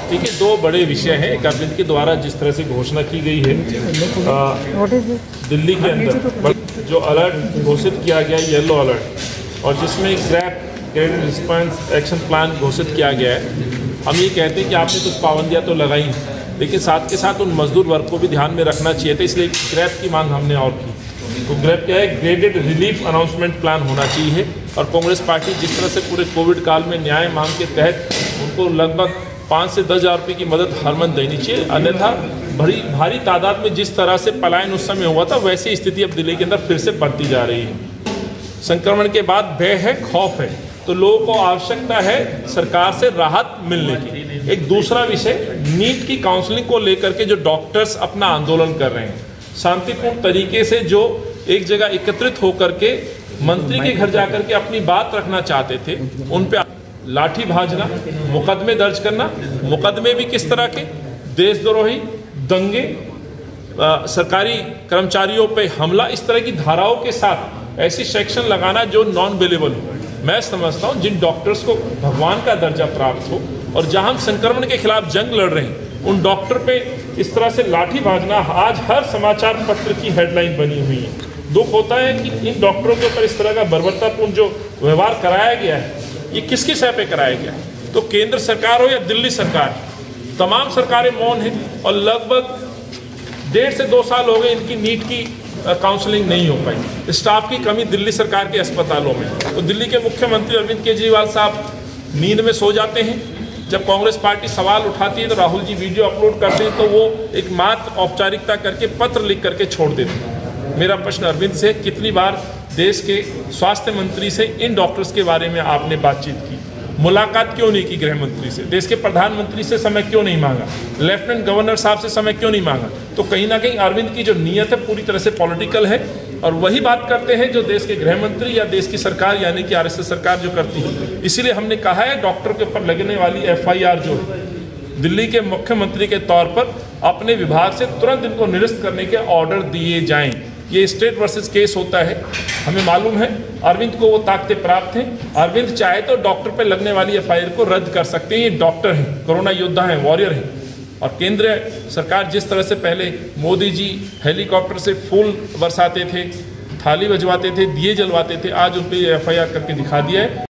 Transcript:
देखिए, दो बड़े विषय हैं। एक अरविंद के द्वारा जिस तरह से घोषणा की गई है दिल्ली के अंदर जो अलर्ट घोषित किया गया है, येलो अलर्ट, और जिसमें ग्रेडेड रिस्पांस एक्शन प्लान घोषित किया गया है। हम ये कहते हैं कि आपने कुछ पाबंदियाँ तो लगाई, लेकिन साथ के साथ उन मजदूर वर्ग को भी ध्यान में रखना चाहिए था, इसलिए ग्रैप की मांग हमने और की। तो ग्रैप क्या है, ग्रेडेड रिलीफ अनाउंसमेंट प्लान होना चाहिए। और कांग्रेस पार्टी जिस तरह से पूरे कोविड काल में न्याय मांग के तहत उनको लगभग 5 से 10 हज़ार रुपये की मदद हर मंथ देनी चाहिए, अन्यथा भारी तादाद में जिस तरह से पलायन उस समय हुआ था, वैसी स्थिति अब दिल्ली के अंदर फिर से बढ़ती जा रही है। संक्रमण के बाद भय है, खौफ है, तो लोगों को आवश्यकता है सरकार से राहत मिलने की। एक दूसरा विषय, नीट की काउंसलिंग को लेकर के जो डॉक्टर्स अपना आंदोलन कर रहे हैं, शांतिपूर्ण तरीके से जो एक जगह एकत्रित होकर के मंत्री के घर जाकर के अपनी बात रखना चाहते थे, उन पे लाठी भाजना, मुकदमे दर्ज करना, मुकदमे भी किस तरह के, देशद्रोही, दंगे, सरकारी कर्मचारियों पे हमला, इस तरह की धाराओं के साथ ऐसी सेक्शन लगाना जो नॉन बेलेबल हो। मैं समझता हूँ जिन डॉक्टर्स को भगवान का दर्जा प्राप्त हो और जहां हम संक्रमण के खिलाफ जंग लड़ रहे हैं, उन डॉक्टर पे इस तरह से लाठी भाजना आज हर समाचार पत्र की हेडलाइन बनी हुई है। दुख होता है कि इन डॉक्टरों के ऊपर इस तरह का बर्बरतापूर्ण जो व्यवहार कराया गया है, ये किसके सह पे कराया गया है? तो केंद्र सरकार हो या दिल्ली सरकार, तमाम सरकारें मौन हैं और लगभग 1.5 से 2 साल हो गए इनकी नीट की काउंसलिंग नहीं हो पाई। स्टाफ की कमी दिल्ली सरकार के अस्पतालों में। तो दिल्ली के मुख्यमंत्री अरविंद केजरीवाल साहब नींद में सो जाते हैं। जब कांग्रेस पार्टी सवाल उठाती है तो राहुल जी वीडियो अपलोड करते हैं, तो वो एक मात्र औपचारिकता करके पत्र लिख करके छोड़ देते हैं। मेरा प्रश्न अरविंद से, कितनी बार देश के स्वास्थ्य मंत्री से इन डॉक्टर्स के बारे में आपने बातचीत की? मुलाकात क्यों नहीं की गृह मंत्री से? देश के प्रधानमंत्री से समय क्यों नहीं मांगा? लेफ्टिनेंट गवर्नर साहब से समय क्यों नहीं मांगा? तो कहीं ना कहीं अरविंद की जो नीयत है पूरी तरह से पॉलिटिकल है, और वही बात करते हैं जो देश के गृह मंत्री या देश की सरकार यानी कि आरएसएस सरकार जो करती है। इसीलिए हमने कहा है डॉक्टर के ऊपर लगने वाली एफआईआर जो दिल्ली के मुख्यमंत्री के तौर पर अपने विभाग से तुरंत इनको निरस्त करने के ऑर्डर दिए जाएं। ये स्टेट वर्सेस केस होता है, हमें मालूम है अरविंद को वो ताकतें प्राप्त हैं। अरविंद चाहे तो डॉक्टर पे लगने वाली एफआईआर को रद्द कर सकते हैं। ये डॉक्टर हैं, कोरोना योद्धा हैं, वॉरियर हैं। और केंद्र सरकार जिस तरह से पहले मोदी जी हेलीकॉप्टर से फूल बरसाते थे, थाली बजवाते थे, दिए जलवाते थे, आज उन पर एफआईआर करके दिखा दिया है।